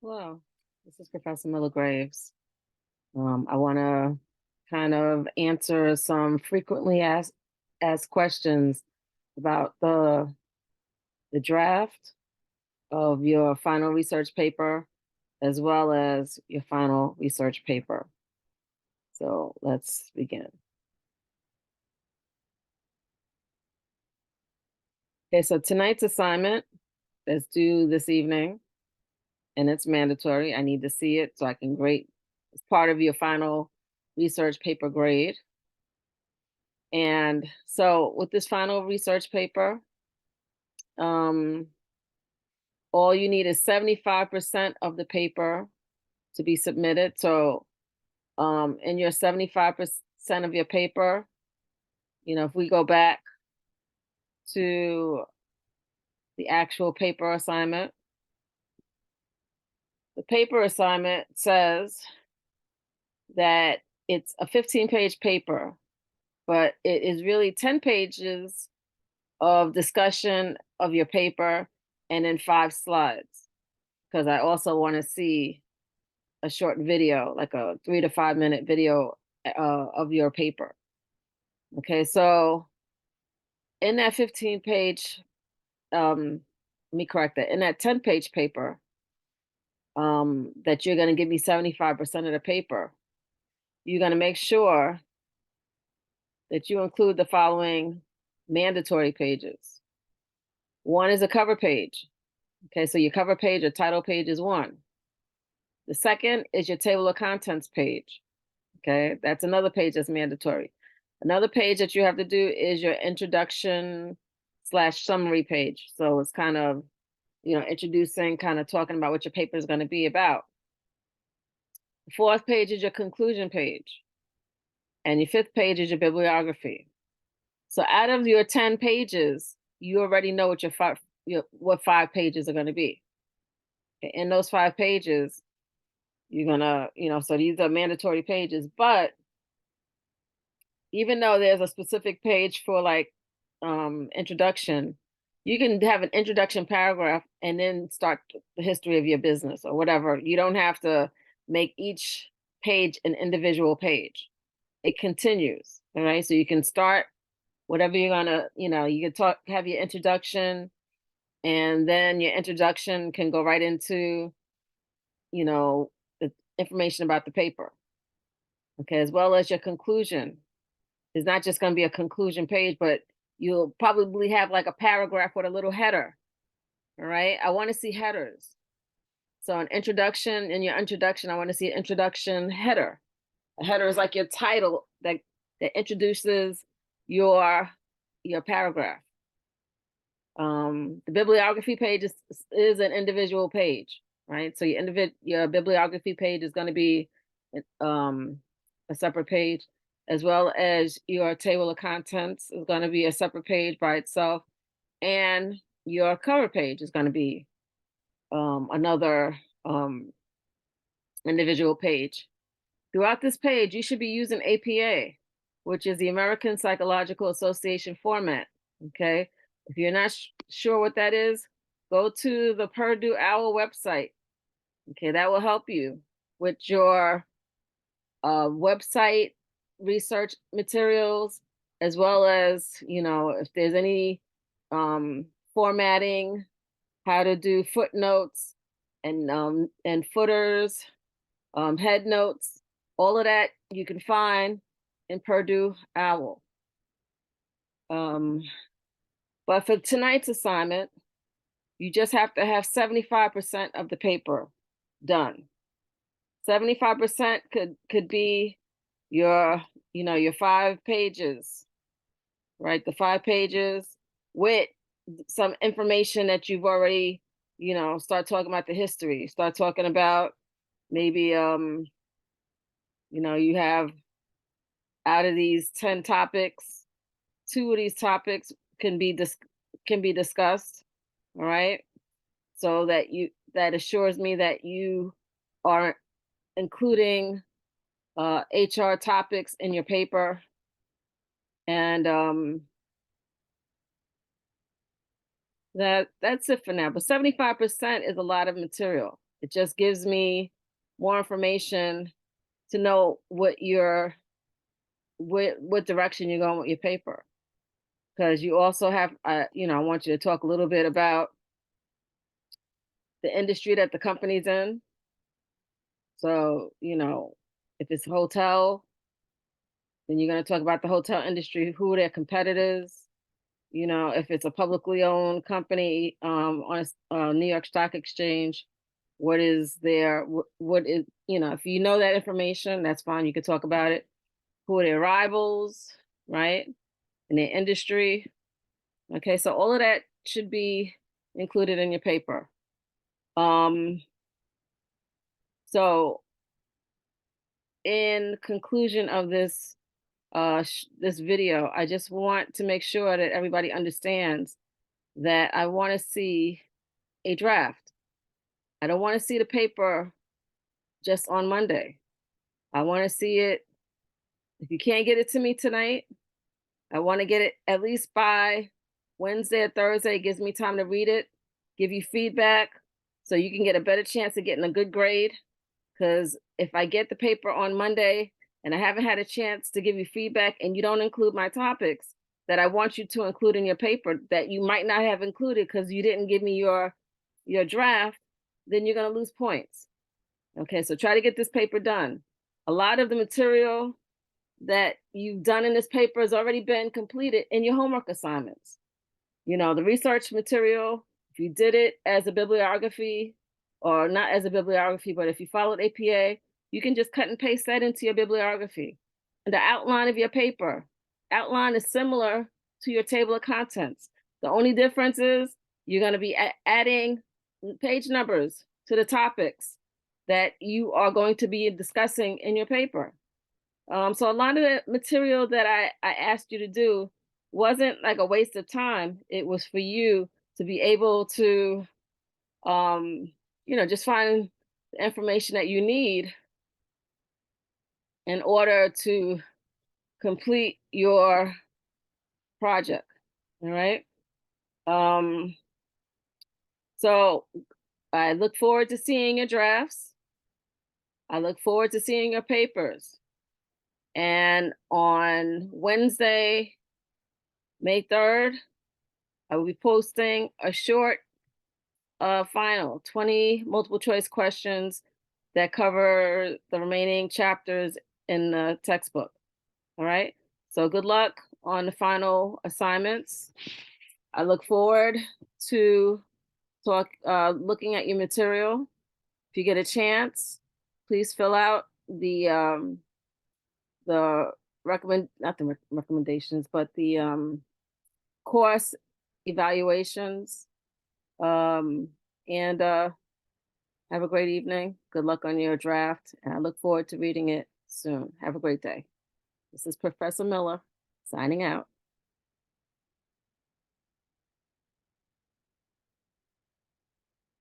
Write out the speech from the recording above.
Hello, this is Professor Miller Graves. I want to kind of answer some frequently asked questions about the draft of your final research paper as well as your final research paper. So let's begin. Okay, so tonight's assignment is due this evening and it's mandatory. I need to see it so I can grade. It's part of your final research paper grade. And so with this final research paper, um, all you need is 75% of the paper to be submitted. So in your 75% of your paper, if we go back to the actual paper assignment, the paper assignment says that it's a 15-page paper, but it is really 10 pages of discussion of your paper and then 5 slides. Because I also want to see a short video, like a 3 to 5 minute video of your paper. Okay, so in that 15-page, let me correct that. In that 10-page paper, that you're going to give me 75% of the paper, you're going to make sure that you include the following mandatory pages. One is a cover page. Okay, so your cover page or title page is one. The second is your table of contents page. Okay, that's another page that's mandatory. Another page that you have to do is your introduction / summary page. So it's kind of, introducing, kind of talking about what your paper is going to be about. The fourth page is your conclusion page. And your fifth page is your bibliography. So out of your 10 pages, you already know what 5 pages are going to be. In those 5 pages, you're going to, so these are mandatory pages, but even though there's a specific page for like introduction, you can have an introduction paragraph and then start the history of your business or whatever. You don't have to make each page an individual page. It continues, all right? So you can start whatever you're gonna, you can have your introduction, and then your introduction can go right into, the information about the paper. Okay, as well as your conclusion. It's not just going to be a conclusion page, but you'll probably have like a paragraph with a little header. All right. I want to see headers. So an introduction, in your introduction, I want to see an introduction header. A header is like your title that introduces your paragraph. The bibliography page is an individual page, right? So your bibliography page is going to be a separate page, as well as your table of contents is going to be a separate page by itself, and your cover page is going to be another individual page. Throughout this page, you should be using APA, which is the American Psychological Association format. Okay, if you're not sure what that is, go to the Purdue OWL website. Okay, that will help you with your website research materials, as well as, if there's any formatting, how to do footnotes and footers, head notes, all of that you can find in Purdue OWL. But for tonight's assignment, you just have to have 75% of the paper done. 75% could be your 5 pages, right? The 5 pages with some information that you've already, start talking about the history, start talking about maybe, you have out of these 10 topics, 2 of these topics can be discussed, all right? So that assures me that you are including HR topics in your paper. And that's it for now. But 75% is a lot of material. It just gives me more information to know what direction you're going with your paper. Because you also have, I want you to talk a little bit about the industry that the company's in. So, if it's hotel, then you're going to talk about the hotel industry, who are their competitors. If it's a publicly owned company on a New York Stock Exchange, what is their, what is, if you know that information, that's fine. You can talk about it. Who are their rivals, right? In their industry. Okay, so all of that should be included in your paper. So in conclusion of this video, I just want to make sure that everybody understands that I want to see a draft. I don't want to see the paper just on Monday. I want to see it. If you can't get it to me tonight, I want to get it at least by Wednesday or Thursday. It gives me time to read it, give you feedback, so you can get a better chance of getting a good grade. Because if I get the paper on Monday and I haven't had a chance to give you feedback and you don't include my topics that I want you to include in your paper that you might not have included because you didn't give me your draft, then you're going to lose points. Okay, so try to get this paper done. A lot of the material that you've done in this paper has already been completed in your homework assignments. The research material, if you did it as a bibliography, or not as a bibliography, but if you followed APA, you can just cut and paste that into your bibliography. And the outline of your paper, outline is similar to your table of contents. The only difference is you're going to be adding page numbers to the topics that you are going to be discussing in your paper. So a lot of the material that I asked you to do wasn't like a waste of time. It was for you to be able to, just find the information that you need in order to complete your project. All right. So I look forward to seeing your drafts. I look forward to seeing your papers. And on Wednesday, May 3rd, I will be posting a short final 20 multiple choice questions that cover the remaining chapters in the textbook. All right. So good luck on the final assignments. I look forward to looking at your material. If you get a chance, please fill out the not the recommendations, but the course evaluations. And have a great evening. Good luck on your draft, and I look forward to reading it soon. Have a great day. This is Professor Miller signing out.